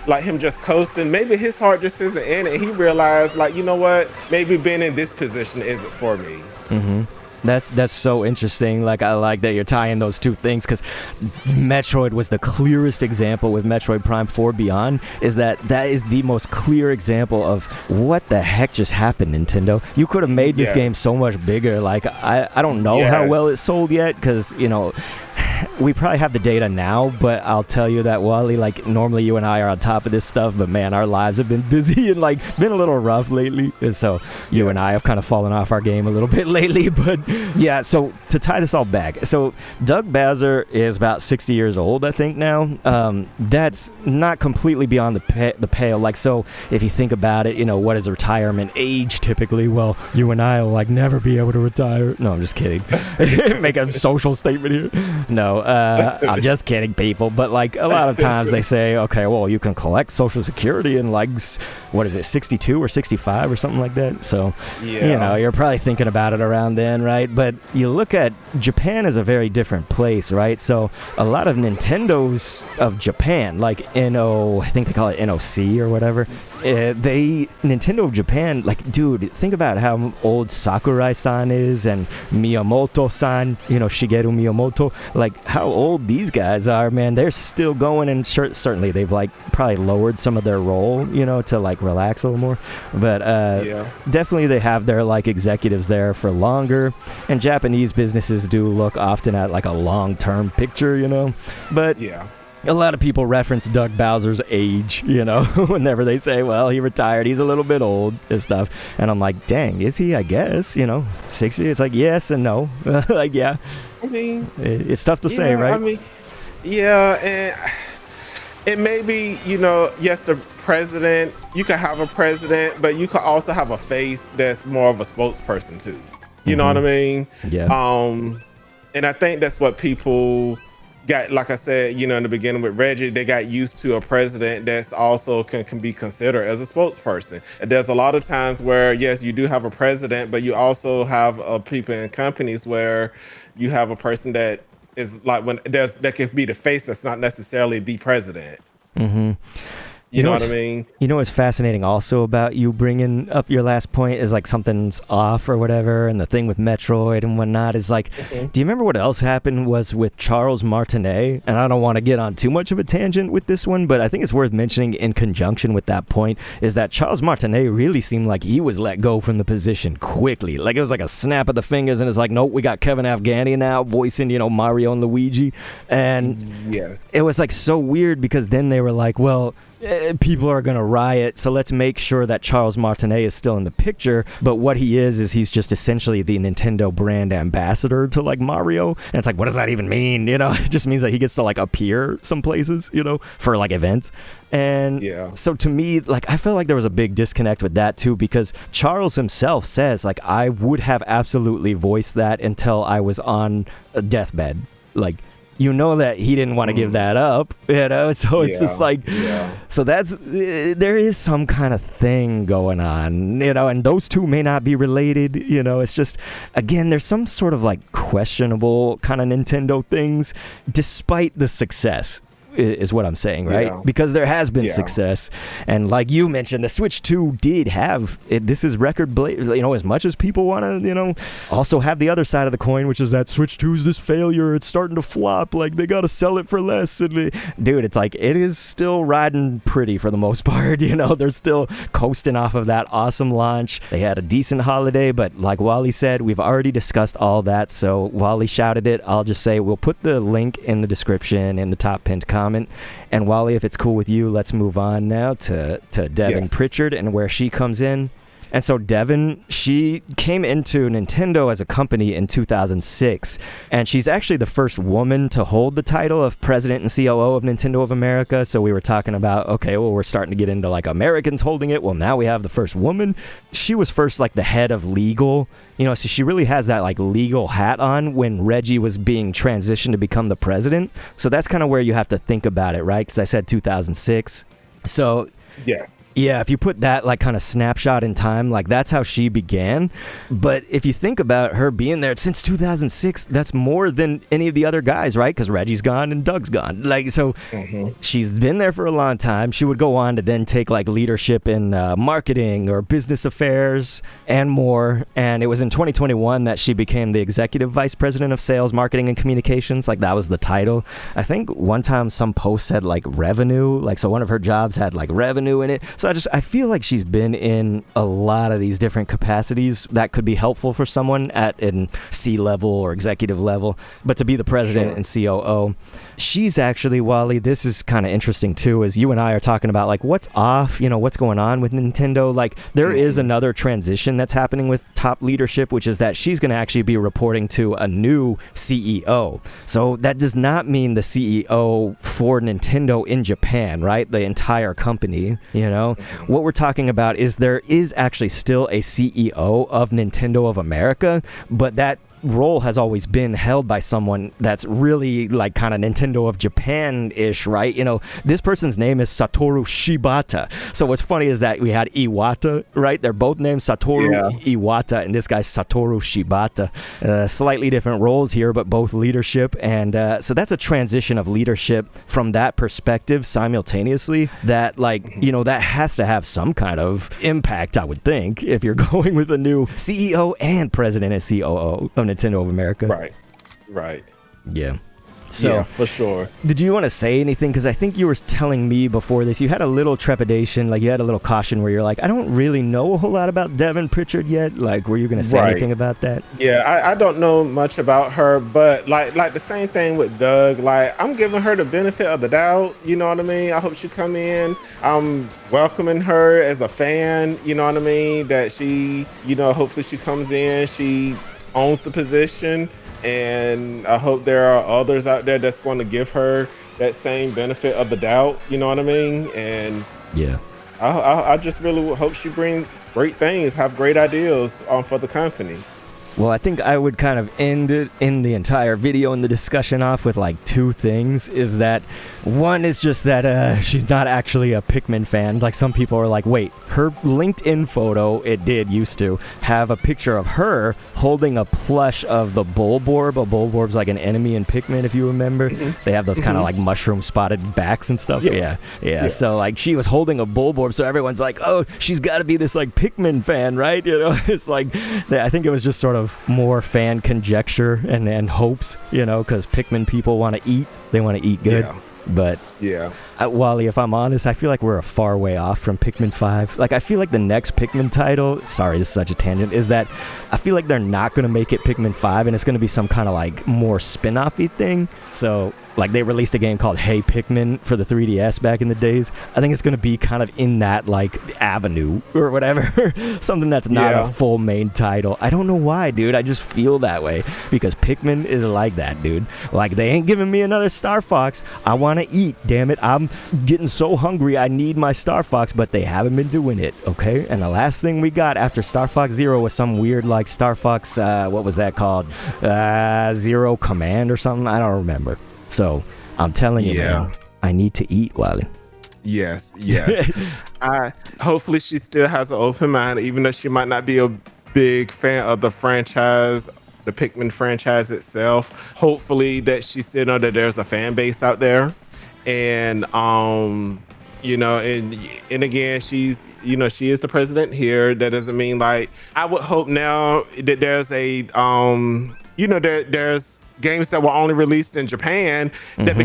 like him just coasting, maybe his heart just isn't in it. He realized, like, what, maybe being in this position isn't for me. That's so interesting. Like, I like that you're tying those two things, because Metroid was the clearest example with Metroid Prime 4 Beyond, is that is the most clear example of what the heck just happened, Nintendo. You could have made this game so much bigger. Like, I don't know how well it sold yet, because, we probably have the data now, but I'll tell you that, Wally, like normally you and I are on top of this stuff, but man, our lives have been busy and like been a little rough lately. And so you and I have kind of fallen off our game a little bit lately. But yeah, so to tie this all back, so Doug Bowser is about 60 years old, I think now. That's not completely beyond the pale. Like, so if you think about it, you know, what is retirement age typically? Well, you and I will like never be able to retire. No, I'm just kidding. Make a social statement here. No, I'm just kidding, people. But like a lot of times they say, okay, well, you can collect Social Security in like, what is it, 62 or 65 or something like that. So, you know, you're probably thinking about it around then, right? But you look at Japan is a very different place, right? So a lot of Nintendos of Japan, like I think they call it NOC or whatever. Nintendo of Japan, like, dude, think about how old Sakurai-san is and Miyamoto-san, you know, Shigeru Miyamoto, like how old these guys are, man. They're still going, and certainly they've like probably lowered some of their role, you know, to like relax a little more. But definitely they have their like executives there for longer, and Japanese businesses do look often at like a long-term picture, you know. But a lot of people reference Doug Bowser's age, you know, whenever they say, well, he retired, he's a little bit old and stuff. And I'm like, dang, is he? I guess, you know, 60? It's like, yes and no. Like, yeah. I mean, it's tough to say, right? I mean, and it may be, you know, yes, the president, you could have a president, but you could also have a face that's more of a spokesperson too. You know what I mean? Yeah. And I think that's what people got, like I said, you know, in the beginning with Reggie, they got used to a president that's also can be considered as a spokesperson. And there's a lot of times where, yes, you do have a president, but you also have people in companies where you have a person that is like, that could be the face that's not necessarily the president. You know what I mean? You know what's fascinating also about you bringing up your last point is like something's off or whatever, and the thing with Metroid and whatnot is like, do you remember what else happened was with Charles Martinet? And I don't want to get on too much of a tangent with this one, but I think it's worth mentioning in conjunction with that point is that Charles Martinet really seemed like he was let go from the position quickly. Like it was like a snap of the fingers, and it's like, nope, we got Kevin Afghani now voicing, you know, Mario and Luigi. And it was like so weird because then they were like, well, people are going to riot, so let's make sure that Charles Martinet is still in the picture. But what he is he's just essentially the Nintendo brand ambassador to like Mario. And it's like, what does that even mean? You know, it just means that he gets to like appear some places, you know, for like events. And so to me, like, I felt like there was a big disconnect with that too, because Charles himself says like, I would have absolutely voiced that until I was on a deathbed. Like, you know that he didn't want to give that up, you know? So it's just like, so there is some kind of thing going on, you know, and those two may not be related, you know? It's just, again, there's some sort of like questionable kind of Nintendo things, despite the success. Is what I'm saying, right? Because there has been success, and like you mentioned, the Switch 2 did have it. This is you know, as much as people want to, you know, also have the other side of the coin, which is that Switch 2 is this failure. It's starting to flop. Like they got to sell it for less. And dude, it's like it is still riding pretty for the most part. You know, they're still coasting off of that awesome launch. They had a decent holiday, but like Wally said, we've already discussed all that. So Wally shouted it. I'll just say we'll put the link in the description in the top pinned comment. And Wally, if it's cool with you, let's move on now to Devon Pritchard and where she comes in. And so Devon, she came into Nintendo as a company in 2006, and she's actually the first woman to hold the title of president and COO of Nintendo of America. So we were talking about, okay, well, we're starting to get into like Americans holding it. Well, now we have the first woman. She was first like the head of legal, you know, so she really has that like legal hat on when Reggie was being transitioned to become the president. So that's kind of where you have to think about it, right? Because I said 2006. So yeah, if you put that like kind of snapshot in time, like that's how she began. But if you think about her being there since 2006, that's more than any of the other guys, right? Because Reggie's gone and Doug's gone. Like, so she's been there for a long time. She would go on to then take like leadership in marketing or business affairs and more. And it was in 2021 that she became the executive vice president of sales, marketing, and communications. Like that was the title. I think one time some post said like revenue. Like, so one of her jobs had like revenue in it. So So I feel like she's been in a lot of these different capacities that could be helpful for someone at an C-level or executive level. But to be the president and COO, she's actually, Wally, this is kind of interesting too, as you and I are talking about like what's off, what's going on with Nintendo. Like there is another transition that's happening with top leadership, which is that she's going to actually be reporting to a new CEO. So that does not mean the CEO for Nintendo in Japan, right? The entire company, What we're talking about is there is actually still a CEO of Nintendo of America, but that role has always been held by someone that's really like kind of Nintendo of Japan-ish, right? This person's name is Satoru Shibata. So what's funny is that we had Iwata, right? They're both named Satoru Iwata, and this guy's Satoru Shibata. Slightly different roles here, but both leadership. And so that's a transition of leadership from that perspective simultaneously that that has to have some kind of impact, I would think, if you're going with a new CEO and president and COO of Nintendo of America. Right. Yeah. So, yeah, for sure. Did you want to say anything? Because I think you were telling me before this, you had a little trepidation, like you had a little caution where you're like, I don't really know a whole lot about Devon Pritchard yet. Like, were you going to say anything about that? Yeah, I don't know much about her, but like the same thing with Doug, like I'm giving her the benefit of the doubt. You know what I mean? I hope she come in. I'm welcoming her as a fan. You know what I mean? That she, hopefully she comes in, she owns the position, and I hope there are others out there that's going to give her that same benefit of the doubt. You know what I mean? And yeah, I just really hope she brings great things, have great ideas for the company. Well, I think I would kind of end it in the entire video and the discussion off with like two things. Is that one is just that she's not actually a Pikmin fan. Like some people are like, wait, her LinkedIn photo, it did used to have a picture of her holding a plush of the Bulborb. A Bulborb's like an enemy in Pikmin, if you remember. They have those kind of like mushroom spotted backs and stuff. Yeah. So like she was holding a Bulborb, so everyone's like, oh, she's got to be this like Pikmin fan, right? It's like, I think it was just sort of more fan conjecture and hopes, because Pikmin people want to eat. They want to eat good. Yeah. But Wally, if I'm honest, I feel like we're a far way off from Pikmin 5. Like, I feel like the next Pikmin title, sorry, this is such a tangent, is that I feel like they're not going to make it Pikmin 5, and it's going to be some kind of, like, more spin-off-y thing. So, like, they released a game called Hey Pikmin for the 3DS back in the days. I think it's going to be kind of in that, like, avenue or whatever. Something that's not a full main title. I don't know why, dude. I just feel that way because Pikmin is like that, dude. Like, they ain't giving me another Star Fox. I want to eat, damn it. I'm getting so hungry. I need my Star Fox, but they haven't been doing it, okay? And the last thing we got after Star Fox Zero was some weird, like, Star Fox, what was that called? Zero Command or something? I don't remember. So I'm telling you, man, I need to eat, Wally. Yes. Hopefully she still has an open mind, even though she might not be a big fan of the franchise, the Pikmin franchise itself. Hopefully that she still know that there's a fan base out there. And and again, she's, she is the president here. That doesn't mean like, I would hope now that there's a there's games that were only released in Japan that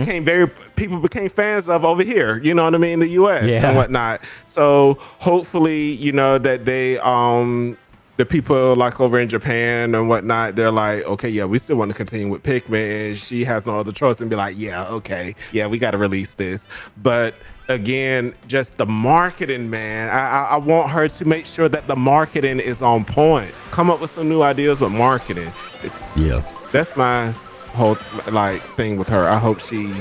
people became fans of over here, you know what I mean, the US and whatnot. So hopefully, that they the people like over in Japan and whatnot, they're like, okay, we still want to continue with Pikmin, and she has no other choice and be like, we got to release this. But again, just the marketing, man, I want her to make sure that the marketing is on point. Come up with some new ideas with marketing. That's my whole thing with her. I hope she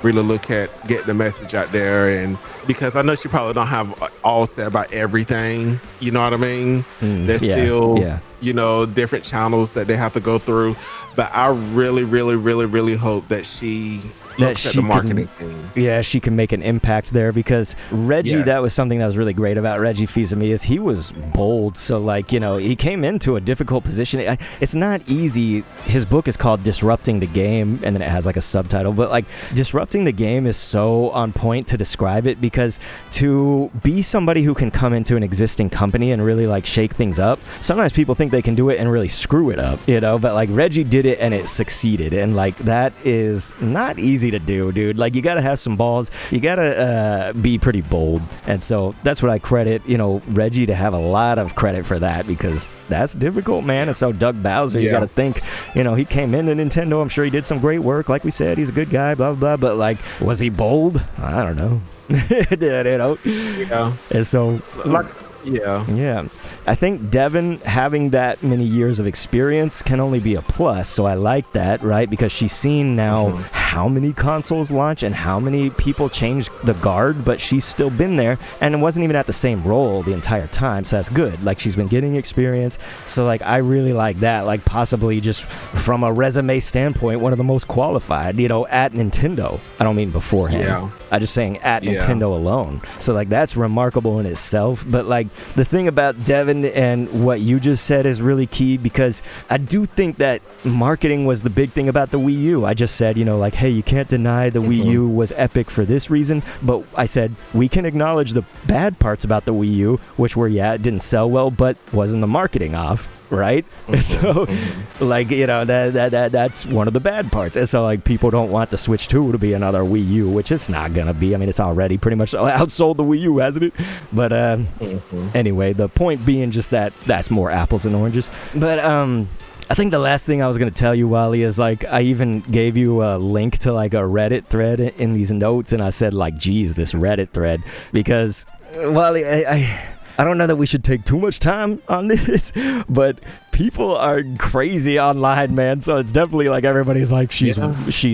really get the message out there, and because I know she probably don't have all said about everything, you know what I mean? There's still different channels that they have to go through, but I really hope that she looks at the marketing team. Yeah, she can make an impact there, because Reggie, that was something that was really great about Reggie Fils-Aime, is he was bold. So he came into a difficult position. It's not easy. His book is called Disrupting the Game, and then it has like a subtitle, but Disrupting the Game is so on point to describe it, because to be somebody who can come into an existing company and really shake things up, sometimes people think think they can do it and really screw it up, you know, but like Reggie did it and it succeeded, and like that is not easy to do, dude. Like you gotta have some balls, you gotta be pretty bold, and so that's what I credit, you know, Reggie to have a lot of credit for that, because that's difficult, man. And so Doug Bowser, you gotta think, you know, he came into Nintendo, I'm sure he did some great work, like we said, he's a good guy, blah blah blah, but like, was he bold? I don't know. You know, and so like, yeah, I think Devon having that many years of experience can only be a plus, so I like that, right? Because she's seen now how many consoles launch and how many people change the guard, but she's still been there, and it wasn't even at the same role the entire time, so that's good. Like, she's been getting experience, so like I really like that, like possibly just from a resume standpoint, one of the most qualified, you know, at Nintendo. I don't mean beforehand. I'm just saying at Nintendo alone. So like that's remarkable in itself. But like the thing about Devon and what you just said is really key, because I do think that marketing was the big thing about the Wii U. I just said, you know, like, hey, you can't deny the Wii U was epic for this reason, but I said we can acknowledge the bad parts about the Wii U, which were, it didn't sell well, but wasn't the marketing off, right? So like, you know, that's one of the bad parts. And so like people don't want the Switch 2 to be another Wii U, which it's not gonna be. I mean, it's already pretty much outsold the Wii U, hasn't it? But anyway, the point being just that that's more apples and oranges. But I think the last thing I was going to tell you, Wally, is like I even gave you a link to like a Reddit thread in these notes, and I said like, geez, this Reddit thread, because Wally, I don't know that we should take too much time on this, but people are crazy online, man. So it's definitely like everybody's like, she's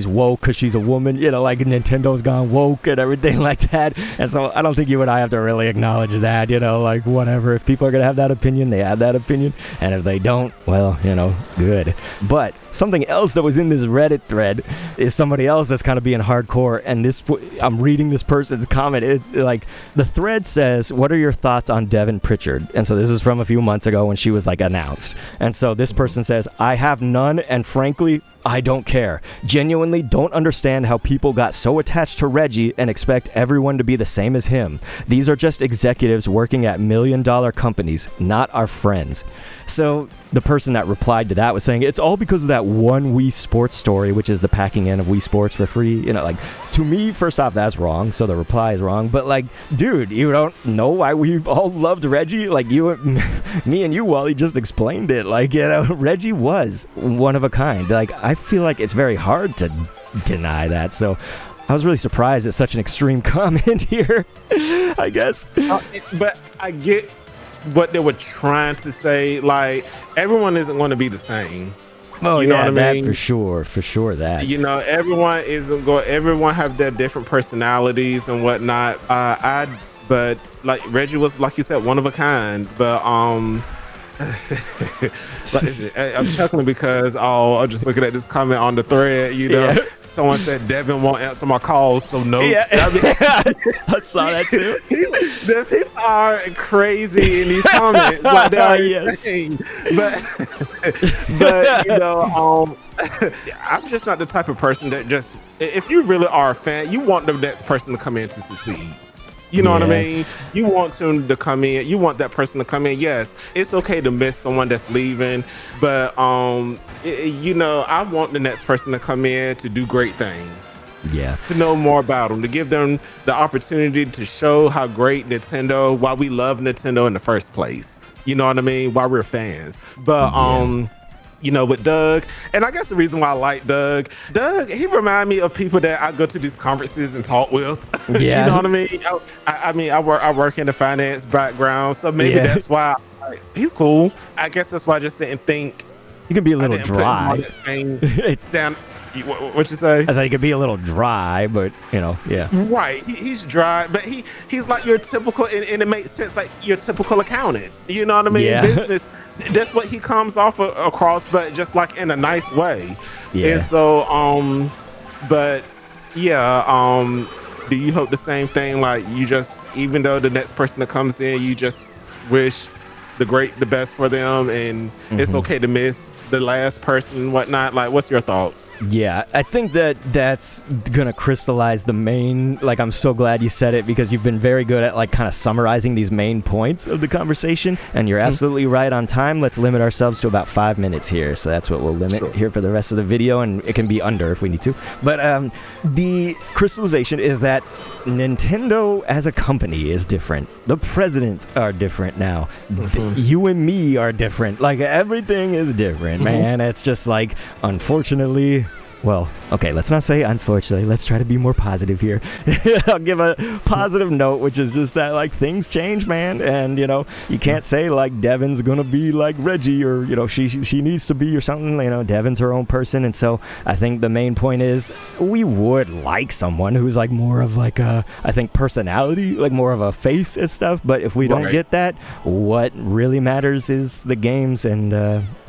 woke because she's a woman, you know, like Nintendo's gone woke and everything like that. And so I don't think you and I have to really acknowledge that, you know, like whatever. If people are going to have that opinion, they have that opinion. And if they don't, well, you know, good. But something else that was in this Reddit thread is somebody else that's kind of being hardcore. And this, I'm reading this person's comment. It's like the thread says, what are your thoughts on Devon Pritchard? And so this is from a few months ago when she was like announced. And so this person says, I have none, and frankly, I don't care. Genuinely don't understand how people got so attached to Reggie and expect everyone to be the same as him. These are just executives working at million-dollar companies, not our friends. So the person that replied to that was saying, it's all because of that one Wii Sports story, which is the packing in of Wii Sports for free. You know, like, to me, first off, that's wrong, so the reply is wrong. But like, dude, you don't know why we've all loved Reggie? Like, me and you, Wally, just explained it. Like, you know, Reggie was one of a kind. Like, I feel like it's very hard to deny that. So I was really surprised at such an extreme comment here, I guess. But I get what they were trying to say. Like, everyone isn't going to be the same. Oh, you know what I that mean? for sure that. You know, everyone have their different personalities and whatnot. But like Reggie was, like you said, one of a kind. But I'm chuckling because I'm just looking at this comment on the thread. You know, someone said Devon won't answer my calls, so no. Yeah. I saw that too. The people are crazy in these comments, like they are insane. But you know, I'm just not the type of person that just, if you really are a fan, you want the next person to come in to succeed. You know what I mean? You want them to come in. You want that person to come in. Yes, it's okay to miss someone that's leaving, but you know, I want the next person to come in to do great things. Yeah. To know more about them, to give them the opportunity to show how great Nintendo, why we love Nintendo in the first place. You know what I mean? Why we're fans. But you know, with Doug, and I guess the reason why I like Doug, he remind me of people that I go to these conferences and talk with. Yeah. You know what I mean? I work in the finance background, so maybe that's why he's cool. I guess that's why I just didn't think he can be a little dry. What you say? I said he could be a little dry, but you know, right. He's dry, but he's like your typical, and it makes sense, like your typical accountant. You know what I mean? Yeah. Business. That's what he comes off across, but just like in a nice way. Yeah. And so, but yeah, do you hope the same thing? Like, you just, even though the next person that comes in, you just wish the best for them, and it's okay to miss the last person and whatnot. Like, what's your thoughts? Yeah, I think that's gonna crystallize the main, like, I'm so glad you said it, because you've been very good at, like, kind of summarizing these main points of the conversation, and you're absolutely right on time. Let's limit ourselves to about 5 minutes here, so that's what we'll limit here for the rest of the video, and it can be under if we need to. But the crystallization is that Nintendo as a company is different. The presidents are different now. You and me are different. Like, everything is different, man. It's just like, unfortunately, well, okay, let's not say unfortunately. Let's try to be more positive here. I'll give a positive note, which is just that, like, things change, man. And, you know, you can't say, like, Devon's going to be like Reggie, or, you know, she needs to be or something. You know, Devon's her own person. And so I think the main point is we would like someone who's, like, more of, like, a, I think, personality, like, more of a face and stuff. But if we don't get that, what really matters is the games. And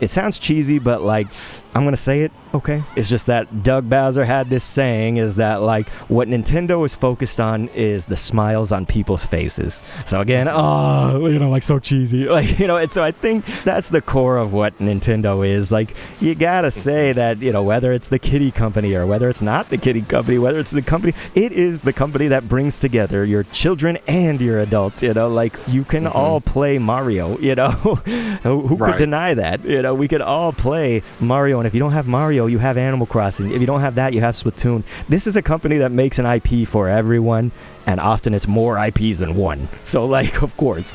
it sounds cheesy, but, like, I'm going to say it, okay? It's just that Doug Bowser had this saying, is that, like, what Nintendo is focused on is the smiles on people's faces. So again, you know, like, so cheesy. Like, you know, and so I think that's the core of what Nintendo is. Like, you gotta say that, you know, whether it's the kiddie company or whether it's not the kiddie company, whether it's the company, it is the company that brings together your children and your adults, you know? Like, you can all play Mario, you know? Who could deny that? You know, we could all play Mario. And if you don't have Mario, you have Animal Crossing. If you don't have that, you have Splatoon. This is a company that makes an IP for everyone, and often it's more IPs than one. So, like, of course.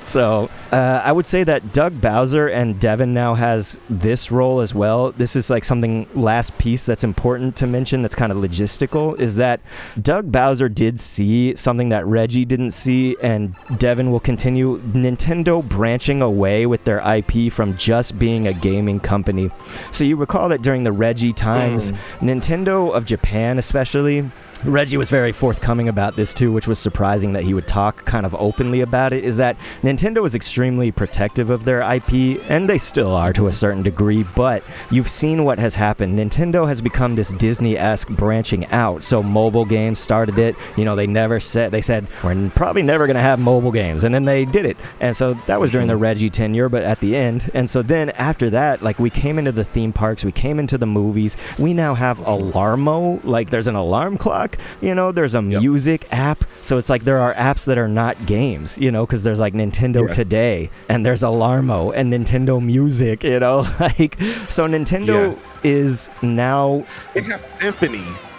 So, I would say that Doug Bowser and Devon now has this role as well. This is, like, something, last piece that's important to mention that's kind of logistical, is that Doug Bowser did see something that Reggie didn't see, and Devon will continue Nintendo branching away with their IP from just being a gaming company. So you recall that during the Reggie times, Nintendo of Japan especially, Reggie was very forthcoming about this too, which was surprising that he would talk kind of openly about it, is that Nintendo is extremely protective of their IP, and they still are to a certain degree, but you've seen what has happened. Nintendo has become this Disney-esque branching out. So mobile games started it. You know, they said, we're probably never going to have mobile games, and then they did it. And so that was during the Reggie tenure, but at the end. And so then after that, like, we came into the theme parks, we came into the movies, we now have Alarmo, like, there's an alarm clock. You know, there's a music app. So it's like there are apps that are not games, you know, because there's, like, Nintendo Today, and there's Alarmo and Nintendo Music, you know, like, so Nintendo is now, it has symphonies.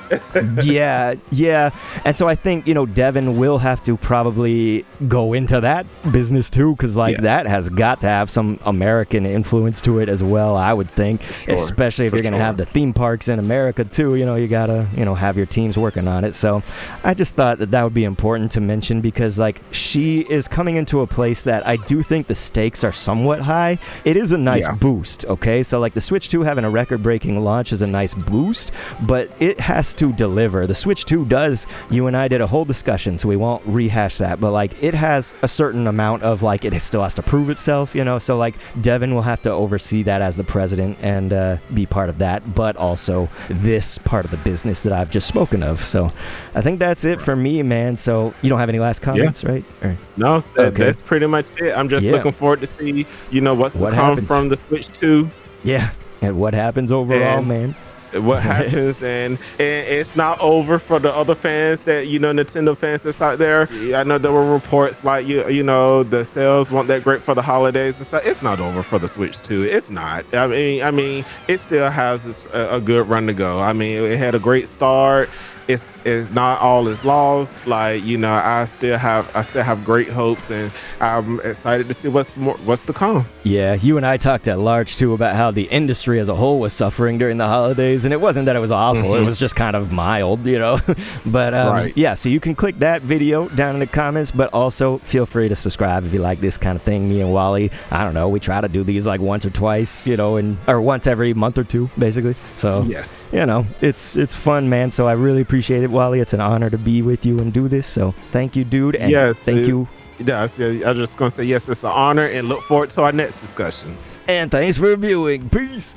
yeah. And so I think, you know, Devon will have to probably go into that business too, because, like, that has got to have some American influence to it as well, I would think, especially if you're going to have the theme parks in America too. You know, you got to, you know, have your teams working on it. So I just thought that would be important to mention, because, like, she is coming into a place that I do think the stakes are somewhat high. It is a nice boost, okay? So, like, the Switch 2 having a record-breaking launch is a nice boost, but it has to deliver. The Switch 2 does, you and I did a whole discussion, so we won't rehash that, but, like, it has a certain amount of, like, it still has to prove itself, you know, so, like, Devon will have to oversee that as the president and be part of that, but also this part of the business that I've just spoken of. So I think that's it for me, man. So you don't have any last comments, right? Or, no, that's pretty much it. I'm just looking forward to see, you know, what come happens from the Switch 2. Yeah, and what happens overall, man. What happens, and it's not over for the other fans that, you know, Nintendo fans that's out there. I know there were reports like, you know, the sales weren't that great for the holidays and stuff. It's not over for the Switch 2. It's not. I mean, it still has a good run to go. I mean, it had a great start. It's not all is lost. Like, you know, I still have great hopes, and I'm excited to see what's to come. Yeah, you and I talked at large too about how the industry as a whole was suffering during the holidays, and it wasn't that it was awful. It was just kind of mild, you know. But yeah, so you can click that video down in the comments, but also feel free to subscribe if you like this kind of thing. Me and Wally, I don't know, we try to do these like once or twice, you know, or once every month or two, basically. So you know, it's fun, man. So I really appreciate it, Wally. It's an honor to be with you and do this. So thank you, dude. And thank you. Yeah, I'm just gonna say yes, it's an honor, and look forward to our next discussion. And thanks for viewing. Peace.